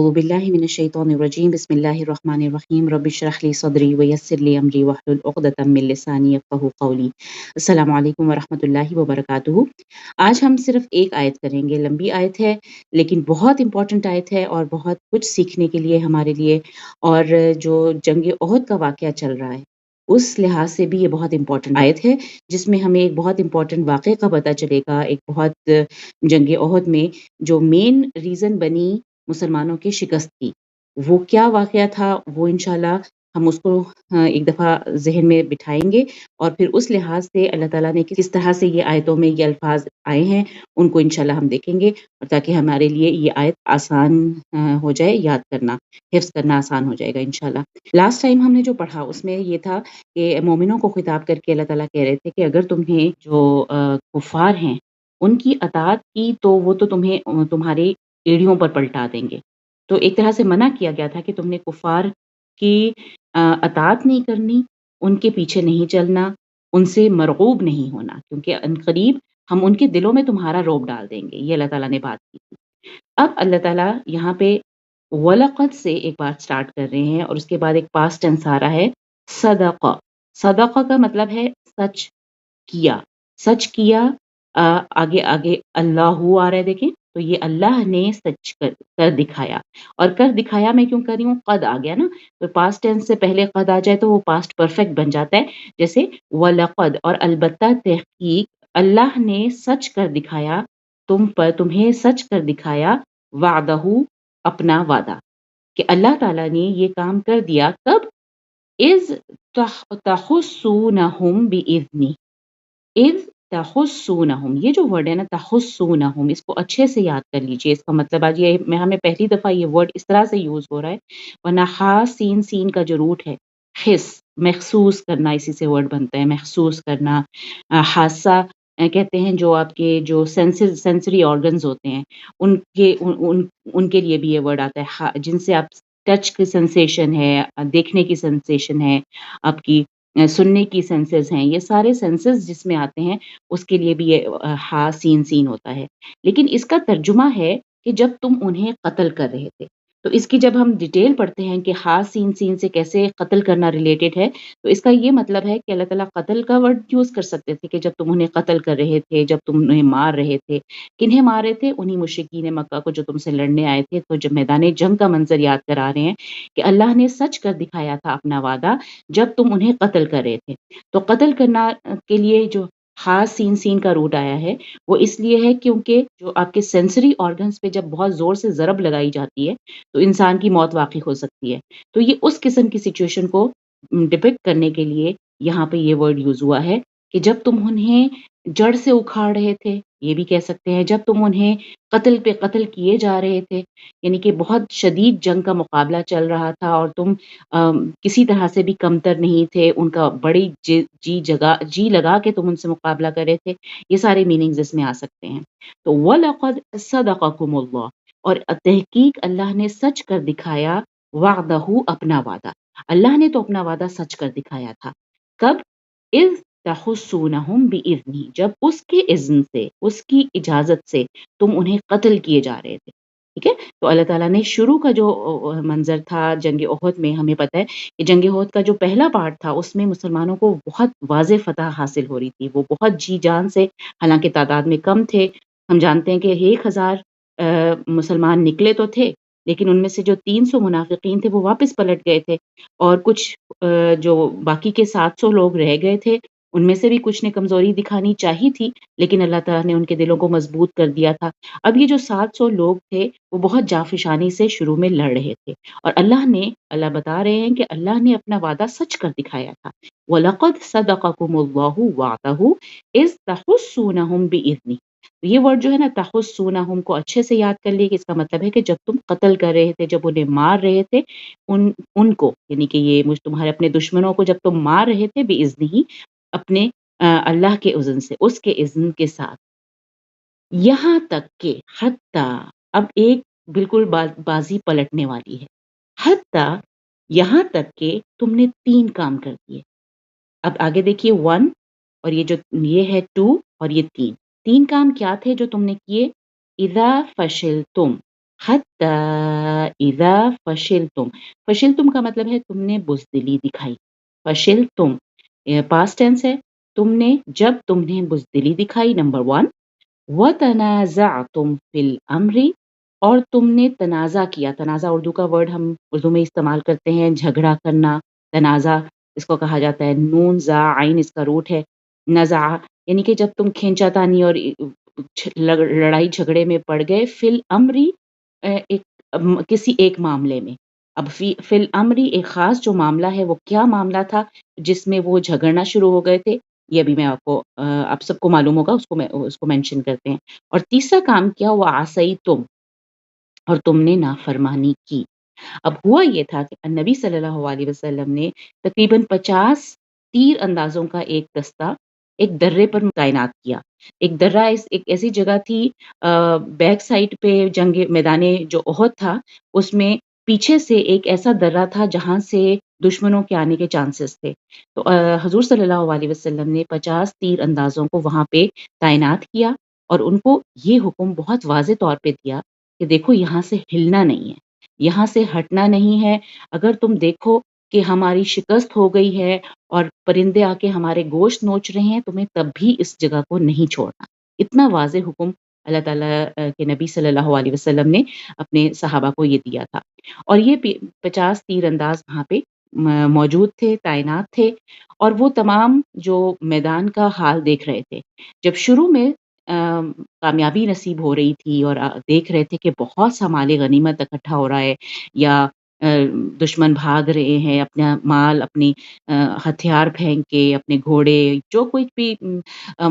أعوذ بالله من الشيطان الرجيم بسم الله الرحمن الرحيم رب اشرح لي صدري ويسر لي أمري واحلل عقدة من لساني يفقهوا قولي السلام علیکم ورحمۃ اللہ وبرکاتہ۔ آج ہم صرف ایک آیت کریں گے، لمبی آیت ہے لیکن بہت امپورٹنٹ آیت ہے اور بہت کچھ سیکھنے کے لیے ہمارے لیے، اور جو جنگ احد کا واقعہ چل رہا ہے اس لحاظ سے بھی یہ بہت امپورٹنٹ آیت ہے، جس میں ہمیں ایک بہت امپورٹنٹ واقعے کا پتہ چلے گا۔ ایک بہت جنگ احد میں جو مین ریزن بنی مسلمانوں کی شکست کی، وہ کیا واقعہ تھا، وہ انشاءاللہ ہم اس کو ایک دفعہ ذہن میں بٹھائیں گے، اور پھر اس لحاظ سے اللہ تعالیٰ نے کس طرح سے یہ آیتوں میں یہ الفاظ آئے ہیں ان کو انشاءاللہ ہم دیکھیں گے، اور تاکہ ہمارے لیے یہ آیت آسان ہو جائے، یاد کرنا، حفظ کرنا آسان ہو جائے گا انشاءاللہ۔ لاسٹ ٹائم ہم نے جو پڑھا اس میں یہ تھا کہ مومنوں کو خطاب کر کے اللہ تعالیٰ کہہ رہے تھے کہ اگر تمہیں جو کفار ہیں ان کی اطاعت کی تو وہ تو تمہیں تمہاری ایڑیوں پر پلٹا دیں گے۔ تو ایک طرح سے منع کیا گیا تھا کہ تم نے کفار کی اطاعت نہیں کرنی، ان کے پیچھے نہیں چلنا، ان سے مرغوب نہیں ہونا، کیونکہ عنقریب ہم ان کے دلوں میں تمہارا روب ڈال دیں گے۔ یہ اللہ تعالیٰ نے بات کی تھی۔ اب اللہ تعالیٰ یہاں پہ وَلَقَدْ سے ایک بات سٹارٹ کر رہے ہیں، اور اس کے بعد ایک پاسٹ ٹینس آ رہا ہے صدقہ۔ صدقہ کا مطلب ہے سچ کیا، سچ کیا۔ آگے آگے اللہ آ رہا ہے، دیکھیں تو یہ اللہ نے سچ کر دکھایا، اور کر دکھایا میں کیوں کر رہی ہوں، قد آ گیا نا، تو پاسٹ ٹینس سے پہلے قد آ جائے تو وہ پاسٹ پرفیکٹ بن جاتا ہے، جیسے وَلَقَدْ، اور البتہ تحقیق اللہ نے سچ کر دکھایا تم پر، تمہیں سچ کر دکھایا وعدہ، اپنا وعدہ، کہ اللہ تعالیٰ نے یہ کام کر دیا کب، اذ تحسونہم بإذنہ، اذ تحسونہم، یہ جو ورڈ ہے نا تحسونہم، اس کو اچھے سے یاد کر لیجئے۔ اس کا مطلب آج یہ میں ہمیں پہلی دفعہ یہ ورڈ اس طرح سے یوز ہو رہا ہے، ورنہ ہا سین سین کا جو روٹ ہے حس، محسوس کرنا، اسی سے ورڈ بنتا ہے محسوس کرنا۔ حاسہ کہتے ہیں جو آپ کے جو سینسری آرگنز ہوتے ہیں ان کے لیے بھی یہ ورڈ آتا ہے، جن سے آپ ٹچ کی سینسیشن ہے، دیکھنے کی سینسیشن ہے، آپ کی سننے کی سینسز ہیں، یہ سارے سینسز جس میں آتے ہیں اس کے لیے بھی یہ ہا سین سین ہوتا ہے۔ لیکن اس کا ترجمہ ہے کہ جب تم انہیں قتل کر رہے تھے، تو اس کی جب ہم ڈیٹیل پڑھتے ہیں کہ ہا سین سین سے کیسے قتل کرنا ریلیٹڈ ہے، تو اس کا یہ مطلب ہے کہ اللہ تعالیٰ قتل کا ورڈ یوز کر سکتے تھے کہ جب تم انہیں قتل کر رہے تھے، جب تم انہیں مار رہے تھے۔ کنہیں مار رہے تھے؟ انہی مشرکین مکہ کو جو تم سے لڑنے آئے تھے۔ تو جب میدان جنگ کا منظر یاد کرا رہے ہیں کہ اللہ نے سچ کر دکھایا تھا اپنا وعدہ جب تم انہیں قتل کر رہے تھے۔ تو قتل کرنا کے لیے جو خاص سین سین کا روٹ آیا ہے وہ اس لیے ہے کیونکہ جو آپ کے سینسری آرگنز پہ جب بہت زور سے ضرب لگائی جاتی ہے تو انسان کی موت واقع ہو سکتی ہے۔ تو یہ اس قسم کی سچویشن کو ڈپکٹ کرنے کے لیے یہاں پہ یہ ورڈ یوز ہوا ہے کہ جب تم انہیں جڑ سے اکھاڑ رہے تھے، یہ بھی کہہ سکتے ہیں جب تم انہیں قتل پہ قتل کیے جا رہے تھے، یعنی کہ بہت شدید جنگ کا مقابلہ چل رہا تھا اور تم کسی طرح سے بھی کمتر نہیں تھے، ان کا بڑی جی لگا کے تم ان سے مقابلہ کر رہے تھے۔ یہ سارے میننگز اس میں آ سکتے ہیں۔ تو وَلَقَدْ صَدَقَكُمُ اللَّهُ، اور تحقیق اللہ نے سچ کر دکھایا وعدہ، اپنا وعدہ۔ اللہ نے تو اپنا وعدہ سچ کر دکھایا تھا کب، اذ تحسونہم بإذنہ، جب اس کے اذن سے، اس کی اجازت سے تم انہیں قتل کیے جا رہے تھے۔ ٹھیک ہے، تو اللہ تعالیٰ نے شروع کا جو منظر تھا جنگ احد میں، ہمیں پتہ ہے کہ جنگ احد کا جو پہلا پارٹ تھا اس میں مسلمانوں کو بہت واضح فتح حاصل ہو رہی تھی، وہ بہت جی جان سے، حالانکہ تعداد میں کم تھے، ہم جانتے ہیں کہ 1000 مسلمان نکلے تو تھے لیکن ان میں سے جو 300 منافقین تھے وہ واپس پلٹ گئے تھے، اور کچھ جو باقی کے 700 لوگ رہ گئے تھے ان میں سے بھی کچھ نے کمزوری دکھانی چاہی تھی، لیکن اللہ تعالیٰ نے ان کے دلوں کو مضبوط کر دیا تھا۔ اب یہ جو 700 لوگ تھے وہ بہت جافشانی سے شروع میں لڑ رہے تھے، اور اللہ بتا رہے ہیں کہ اللہ نے اپنا وعدہ سچ کر دکھایا تھا۔ وَلَقَدْ صَدَقَكُمُ اللَّهُ وَعْدَهُ إِذْ تَحُسُّونَهُم بِإِذْنِهِ۔ یہ ورڈ جو ہے نا تحسونہم کو اچھے سے یاد کر لیے کہ اس کا مطلب ہے کہ جب تم قتل کر رہے تھے، جب انہیں مار رہے تھے، ان کو، یعنی کہ یہ تمہارے اپنے دشمنوں کو جب تم مار رہے تھے بِإِذْنِهِ، اپنے اللہ کے اذن سے، اس کے اذن کے ساتھ، یہاں تک کہ حتیٰ، اب ایک بالکل بازی پلٹنے والی ہے، حتیٰ یہاں تک کہ تم نے 3 کام کر دیے۔ اب آگے دیکھیے 1، اور یہ ہے 2 اور یہ 3 کام کیا تھے جو تم نے کیے، اذا فشلتم، حتی اذا فشلتم، فشلتم کا مطلب ہے تم نے بزدلی دکھائی، فشلتم پاسٹ ٹینس ہے، تم نے جب تم نے بزدلی دکھائی نمبر 1، وَتَنَازَعْتُمْ فِي الْأَمْرِ اور تم نے تنازع کیا، تنازع اردو کا ورڈ ہم اردو میں استعمال کرتے ہیں جھگڑا کرنا، تنازع اس کو کہا جاتا ہے، نون زا عین اس کا روٹ ہے، نزع یعنی کہ جب تم کھینچا تانی اور لڑائی جھگڑے میں پڑ گئے، فی الامری ایک کسی ایک معاملے میں، اب فی الامری ایک خاص جو معاملہ ہے وہ کیا معاملہ تھا جس میں وہ جھگڑنا شروع ہو گئے تھے، یہ ابھی میں آپ کو آپ سب کو معلوم ہوگا، اس کو مینشن کرتے ہیں۔ اور تیسرا کام کیا، وہ عصیتم اور تم نے نافرمانی کی۔ اب ہوا یہ تھا کہ نبی صلی اللہ علیہ وسلم نے تقریباً 50 تیر اندازوں کا ایک دستہ ایک درے پر تعینات کیا۔ ایک درہ ایک ایسی جگہ تھی بیک سائڈ پہ جنگ میدان جو احد تھا، اس میں پیچھے سے ایک ایسا درہ تھا جہاں سے دشمنوں کے آنے کے چانسز تھے۔ تو حضور صلی اللہ علیہ وسلم نے 50 تیر اندازوں کو وہاں پہ تعینات کیا اور ان کو یہ حکم بہت واضح طور پہ دیا کہ دیکھو یہاں سے ہلنا نہیں ہے، یہاں سے ہٹنا نہیں ہے، اگر تم دیکھو کہ ہماری شکست ہو گئی ہے اور پرندے آ کے ہمارے گوشت نوچ رہے ہیں، تمہیں تب بھی اس جگہ کو نہیں چھوڑنا۔ اتنا واضح حکم اللہ تعالیٰ کے نبی صلی اللہ علیہ وسلم نے اپنے صحابہ کو یہ دیا تھا، اور یہ 50 تیر انداز وہاں پہ موجود تھے، تعینات تھے، اور وہ تمام جو میدان کا حال دیکھ رہے تھے۔ جب شروع میں کامیابی نصیب ہو رہی تھی اور دیکھ رہے تھے کہ بہت سا مال غنیمت اکٹھا ہو رہا ہے، یا دشمن بھاگ رہے ہیں اپنا مال، اپنی ہتھیار پھینک کے، اپنے گھوڑے، جو کوئی بھی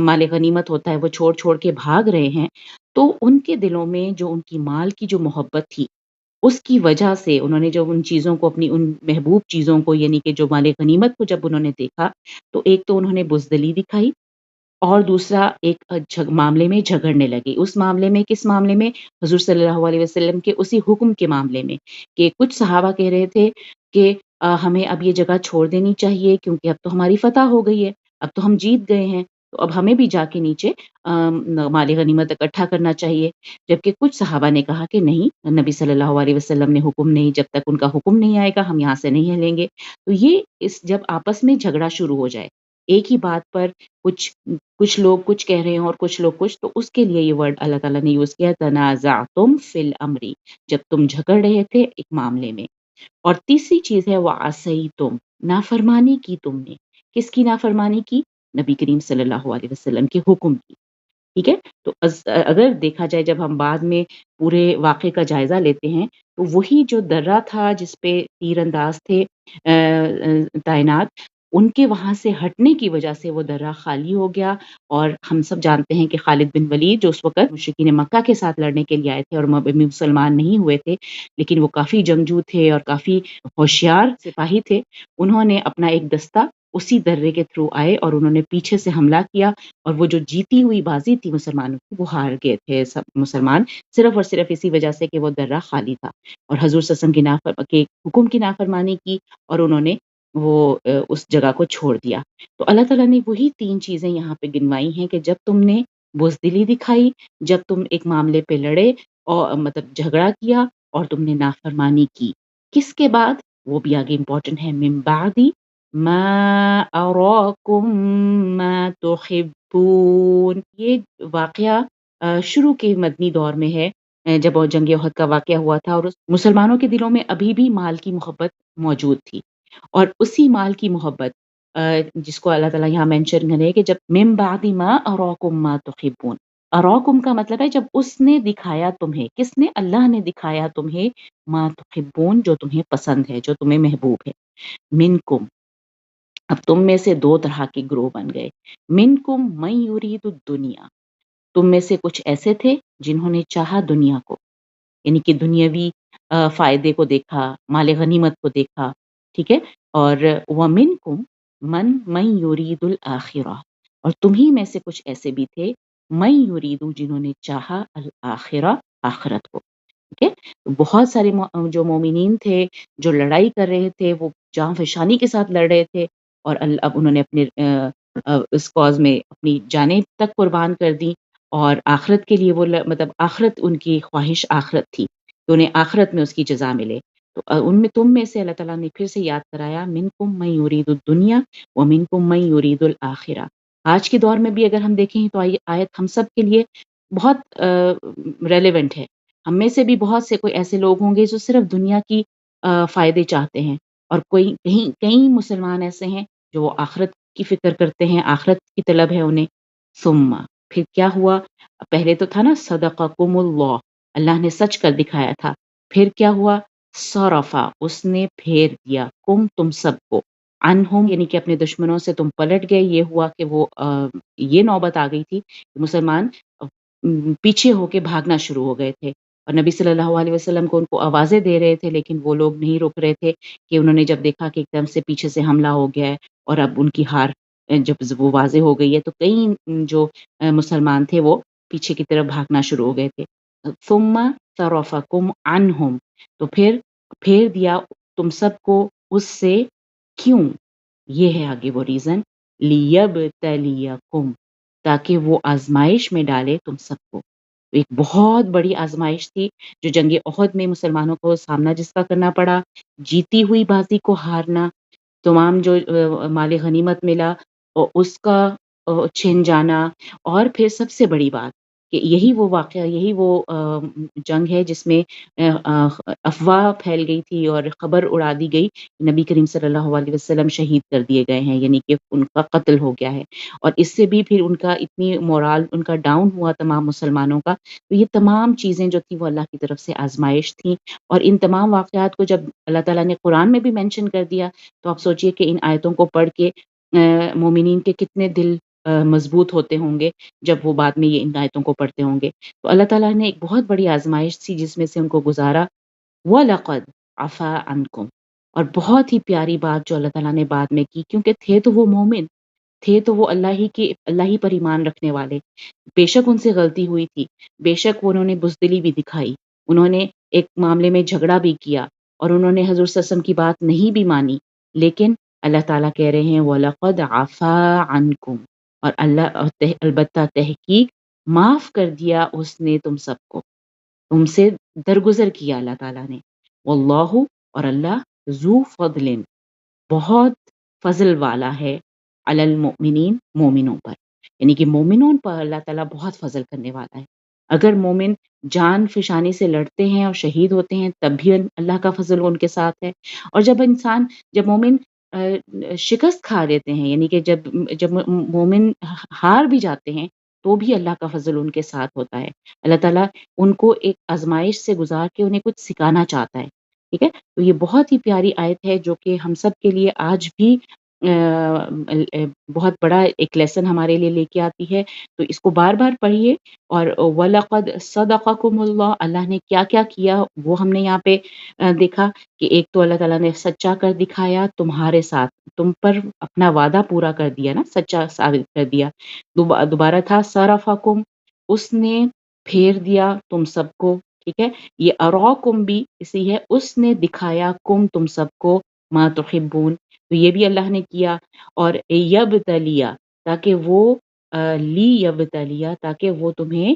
مال غنیمت ہوتا ہے وہ چھوڑ چھوڑ کے بھاگ رہے ہیں، تو ان کے دلوں میں جو ان کی مال کی جو محبت تھی، اس کی وجہ سے انہوں نے جب ان چیزوں کو، اپنی ان محبوب چیزوں کو، یعنی کہ جو مال غنیمت کو جب انہوں نے دیکھا، تو ایک تو انہوں نے بزدلی دکھائی، اور دوسرا ایک معاملے میں جھگڑنے لگے۔ اس معاملے میں، کس معاملے میں؟ حضور صلی اللہ علیہ وسلم کے اسی حکم کے معاملے میں، کہ کچھ صحابہ کہہ رہے تھے کہ ہمیں اب یہ جگہ چھوڑ دینی چاہیے کیونکہ اب تو ہماری فتح ہو گئی ہے، اب تو ہم جیت گئے ہیں، تو اب ہمیں بھی جا کے نیچے مال غنیمت اکٹھا کرنا چاہیے۔ جبکہ کچھ صحابہ نے کہا کہ نہیں، نبی صلی اللہ علیہ وسلم نے حکم نہیں، جب تک ان کا حکم نہیں آئے گا ہم یہاں سے نہیں ہلیں گے۔ تو یہ جب آپس میں جھگڑا شروع ہو جائے، ایک ہی بات پر کچھ لوگ کچھ کہہ رہے ہیں اور کچھ لوگ کچھ، تو اس کے لیے یہ ورڈ اللہ تعالیٰ نے یوز کیا، تنازعتم فی الامر، جب تم جھگڑ رہے تھے ایک معاملے میں۔ اور تیسری چیز ہے وعصیتم، نافرمانی کی تم نے۔ کس کی نافرمانی کی؟ نبی کریم صلی اللہ علیہ وسلم کے حکم کی۔ ٹھیک ہے، تو اگر دیکھا جائے، جب ہم بعد میں پورے واقعے کا جائزہ لیتے ہیں، تو وہی جو درہ تھا جس پہ تیر انداز تھے تعینات، ان کے وہاں سے ہٹنے کی وجہ سے وہ درہ خالی ہو گیا، اور ہم سب جانتے ہیں کہ خالد بن ولید جو اس وقت مشرکین مکہ کے ساتھ لڑنے کے لیے آئے تھے اور مسلمان نہیں ہوئے تھے، لیکن وہ کافی جنگجو تھے اور کافی ہوشیار سپاہی تھے، انہوں نے اپنا ایک دستہ اسی درے کے تھرو آئے اور انہوں نے پیچھے سے حملہ کیا، اور وہ جو جیتی ہوئی بازی تھی مسلمانوں کی، وہ ہار گئے تھے سب مسلمان، صرف اور صرف اسی وجہ سے کہ وہ درہ خالی تھا، اور حضور صلی اللہ علیہ وسلم کے حکم کی نافرمانی کی، اور انہوں نے وہ اس جگہ کو چھوڑ دیا۔ تو اللہ تعالیٰ نے وہی 3 چیزیں یہاں پہ گنوائی ہیں کہ جب تم نے بزدلی دکھائی، جب تم ایک معاملے پہ لڑے اور مطلب جھگڑا کیا، اور تم نے نافرمانی کی، کس کے بعد؟ وہ بھی آگے امپورٹنٹ ہے، من بعد ما اراکم ما تحبون، یہ واقعہ شروع کے مدنی دور میں ہے، جب جنگ احد کا واقعہ ہوا تھا، اور مسلمانوں کے دلوں میں ابھی بھی مال کی محبت موجود تھی، اور اسی مال کی محبت جس کو اللہ تعالیٰ یہاں مینشن کرے کہ جب من بعد ما اراکم ما تحبون، اراکم کا مطلب ہے جب اس نے دکھایا تمہیں، کس نے؟ اللہ نے دکھایا تمہیں، ما تحبون، جو تمہیں پسند ہے، جو تمہیں محبوب ہے، منکم، اب تم میں سے 2 طرح کے گروہ بن گئے، منکم من یرید الدنیا، تم میں سے کچھ ایسے تھے جنہوں نے چاہا دنیا کو، یعنی کہ دنیاوی فائدے کو دیکھا، مال غنیمت کو دیکھا، ٹھیک ہے، اور وَمِنْكُمْ من یرید الآخرہ، اور تمہیں میں سے کچھ ایسے بھی تھے من یریدو، جنہوں نے چاہا الآخرہ، آخرت کو، ٹھیک ہے۔ تو بہت سارے جو مومنین تھے جو لڑائی کر رہے تھے، وہ جاں فشانی کے ساتھ لڑ رہے تھے، اور اب انہوں نے اپنے اس کاز میں اپنی جانیں تک قربان کر دی، اور آخرت کے لیے وہ مطلب آخرت ان کی خواہش آخرت تھی، تو انہیں آخرت میں اس کی جزا ملے۔ تو ان میں تم میں سے اللہ تعالیٰ نے پھر سے یاد کرایا منکم من یرید الدنیا ومنکم من یرید الآخرہ۔ آج کے دور میں بھی اگر ہم دیکھیں تو آیت ہم سب کے لیے بہت ریلیونٹ ہے۔ ہم میں سے بھی بہت سے کوئی ایسے لوگ ہوں گے جو صرف دنیا کی فائدے چاہتے ہیں، اور کئی مسلمان ایسے ہیں جو وہ آخرت کی فکر کرتے ہیں، آخرت کی طلب ہے انہیں۔ ثم پھر کیا ہوا؟ پہلے تو تھا نا صدقکم اللہ، اللہ نے سچ کر دکھایا تھا۔ پھر کیا ہوا؟ صرفا، اس نے پھیر دیا، کم تم سب کو، عنہم یعنی کہ اپنے دشمنوں سے تم پلٹ گئے۔ یہ ہوا کہ وہ یہ نوبت آ گئی تھی کہ مسلمان پیچھے ہو کے بھاگنا شروع ہو گئے تھے، اور نبی صلی اللہ علیہ وسلم کو ان کو آوازیں دے رہے تھے، لیکن وہ لوگ نہیں رک رہے تھے کہ انہوں نے جب دیکھا کہ ایک دم سے پیچھے سے حملہ ہو گیا ہے اور اب ان کی ہار جب وہ واضح ہو گئی ہے، تو کئی جو مسلمان تھے وہ پیچھے کی طرف بھاگنا شروع ہو گئے تھے۔ ثم صرفکم عنہم، تو پھیر دیا تم سب کو اس سے، کیوں؟ یہ ہے آگے وہ ریزن، لیبتلیکم، تاکہ وہ آزمائش میں ڈالے تم سب کو۔ ایک بہت بڑی آزمائش تھی جو جنگ احد میں مسلمانوں کو سامنا جس کا کرنا پڑا، جیتی ہوئی بازی کو ہارنا، تمام جو مال غنیمت ملا اور اس کا چھن جانا، اور پھر سب سے بڑی بات کہ یہی وہ واقعہ، یہی وہ جنگ ہے جس میں افواہ پھیل گئی تھی اور خبر اڑا دی گئی، نبی کریم صلی اللہ علیہ وسلم شہید کر دیے گئے ہیں، یعنی کہ ان کا قتل ہو گیا ہے، اور اس سے بھی پھر ان کا اتنی مورال ان کا ڈاؤن ہوا تمام مسلمانوں کا۔ تو یہ تمام چیزیں جو تھیں وہ اللہ کی طرف سے آزمائش تھیں، اور ان تمام واقعات کو جب اللہ تعالیٰ نے قرآن میں بھی مینشن کر دیا تو آپ سوچئے کہ ان آیتوں کو پڑھ کے مومنین کے کتنے دل مضبوط ہوتے ہوں گے جب وہ بعد میں یہ ان آیتوں کو پڑھتے ہوں گے۔ تو اللہ تعالیٰ نے ایک بہت بڑی آزمائش تھی جس میں سے ان کو گزارا، وَلَقَدْ عَفَا عَنْكُمْ، اور بہت ہی پیاری بات جو اللہ تعالیٰ نے بعد میں کی، کیونکہ تھے تو وہ مومن، تھے تو وہ اللہ ہی پر ایمان رکھنے والے، بے شک ان سے غلطی ہوئی تھی، بے شک انہوں نے بزدلی بھی دکھائی، انہوں نے ایک معاملے میں جھگڑا بھی کیا، اور انہوں نے حضور صلی اللہ علیہ وسلم کی بات نہیں بھی مانی، لیکن اللہ تعالیٰ کہہ رہے ہیں وَلَقَدْ عَفَا عَنْكُمْ، اور البتہ تحقیق معاف کر دیا اس نے تم سب کو، تم سے درگزر کیا اللہ تعالیٰ نے۔ واللہ، اور اللہ، ذو فضل، بہت فضل والا ہے، علی المؤمنین، مومنوں پر، یعنی کہ مومنوں پر اللہ تعالیٰ بہت فضل کرنے والا ہے۔ اگر مومن جان فشانی سے لڑتے ہیں اور شہید ہوتے ہیں تب بھی اللہ کا فضل ان کے ساتھ ہے، اور جب مومن شکست کھا دیتے ہیں، یعنی کہ جب مومن ہار بھی جاتے ہیں تو بھی اللہ کا فضل ان کے ساتھ ہوتا ہے۔ اللہ تعالیٰ ان کو ایک آزمائش سے گزار کے انہیں کچھ سکھانا چاہتا ہے، ٹھیک ہے؟ تو یہ بہت ہی پیاری آیت ہے جو کہ ہم سب کے لیے آج بھی بہت بڑا ایک لیسن ہمارے لیے لے کے آتی ہے، تو اس کو بار بار پڑھیے۔ اور وَلَقَدْ صَدَقَكُمُ اللَّهُ، اللہ نے کیا کیا کیا وہ ہم نے یہاں پہ دیکھا کہ ایک تو اللہ تعالیٰ نے سچا کر دکھایا تمہارے ساتھ، تم پر اپنا وعدہ پورا کر دیا نا، سچا ثابت کر دیا۔ دوبارہ تھا صَرَفَكُمْ، اس نے پھیر دیا تم سب کو، ٹھیک ہے؟ یہ اراکم بھی اسی ہے، اس نے دکھایا کم تم سب کو ما تحبون، تو یہ بھی اللہ نے کیا۔ اور یبتلیا، تاکہ وہ لی یبتلیا، تاکہ وہ تمہیں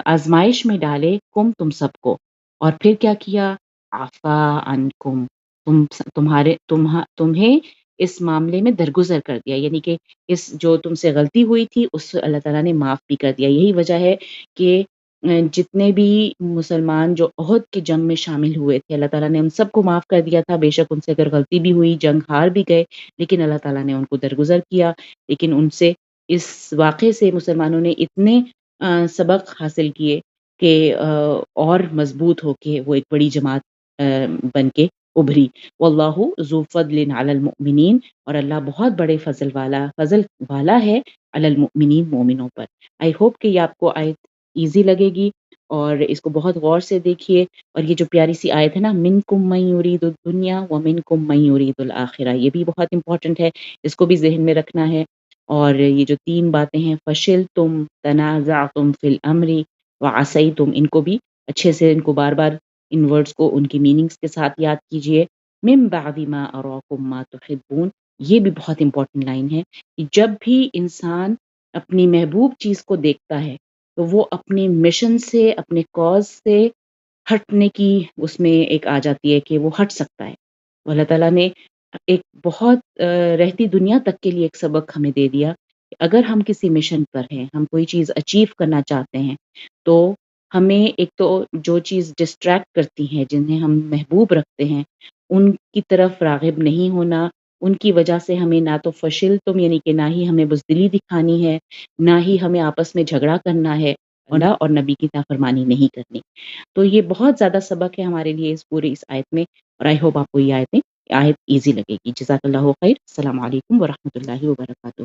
آزمائش میں ڈالے کم تم سب کو، اور پھر کیا کیا؟ عفا عنکم، تمہیں اس معاملے میں درگزر کر دیا، یعنی کہ اس جو تم سے غلطی ہوئی تھی اس سے اللہ تعالیٰ نے معاف بھی کر دیا۔ یہی وجہ ہے کہ جتنے بھی مسلمان جو احد کی جنگ میں شامل ہوئے تھے اللہ تعالیٰ نے ان سب کو معاف کر دیا تھا، بے شک ان سے اگر غلطی بھی ہوئی، جنگ ہار بھی گئے، لیکن اللہ تعالیٰ نے ان کو درگزر کیا۔ لیکن ان سے اس واقعے سے مسلمانوں نے اتنے سبق حاصل کیے کہ اور مضبوط ہو کے وہ ایک بڑی جماعت بن کے ابھری۔ واللہ ذو فضل علی المؤمنین، اور اللہ بہت بڑے فضل والا ہے علی المؤمنین، مومنوں پر۔ آئی ہوپ کہ یہ آپ کو آیت ایزی لگے گی اور اس کو بہت غور سے دیکھیے۔ اور یہ جو پیاری سی آیت ہے نا، منکم من یرید الدنیا ومنکم من یرید الآخرہ، یہ بھی بہت امپورٹنٹ ہے، اس کو بھی ذہن میں رکھنا ہے۔ اور یہ جو تین باتیں ہیں، فشلتم تنازعتم فی الامر وعصیتم، ان کو بھی اچھے سے ان کو بار بار ان ورڈز کو ان کی میننگز کے ساتھ یاد کیجئے۔ من بعد ما اراکم ما تحبون، یہ بھی بہت امپورٹنٹ لائن ہے کہ جب بھی انسان اپنی محبوب چیز کو دیکھتا ہے تو وہ اپنے مشن سے، اپنے کاز سے ہٹنے کی اس میں ایک آ جاتی ہے کہ وہ ہٹ سکتا ہے۔ تو اللہ تعالیٰ نے ایک بہت رہتی دنیا تک کے لیے ایک سبق ہمیں دے دیا کہ اگر ہم کسی مشن پر ہیں، ہم کوئی چیز اچیو کرنا چاہتے ہیں، تو ہمیں ایک تو جو چیز ڈسٹریکٹ کرتی ہیں، جنہیں ہم محبوب رکھتے ہیں، ان کی طرف راغب نہیں ہونا، ان کی وجہ سے ہمیں نہ تو فشل تم یعنی کہ نہ ہی ہمیں بزدلی دکھانی ہے، نہ ہی ہمیں آپس میں جھگڑا کرنا ہے، اللہ اور نبی کی نافرمانی نہیں کرنی۔ تو یہ بہت زیادہ سبق ہے ہمارے لیے اس پورے اس آیت میں، اور آئی ہوپ آپ کو یہ آیت ایزی لگے گی۔ جزاک اللہ خیر۔ السلام علیکم ورحمۃ اللہ وبرکاتہ۔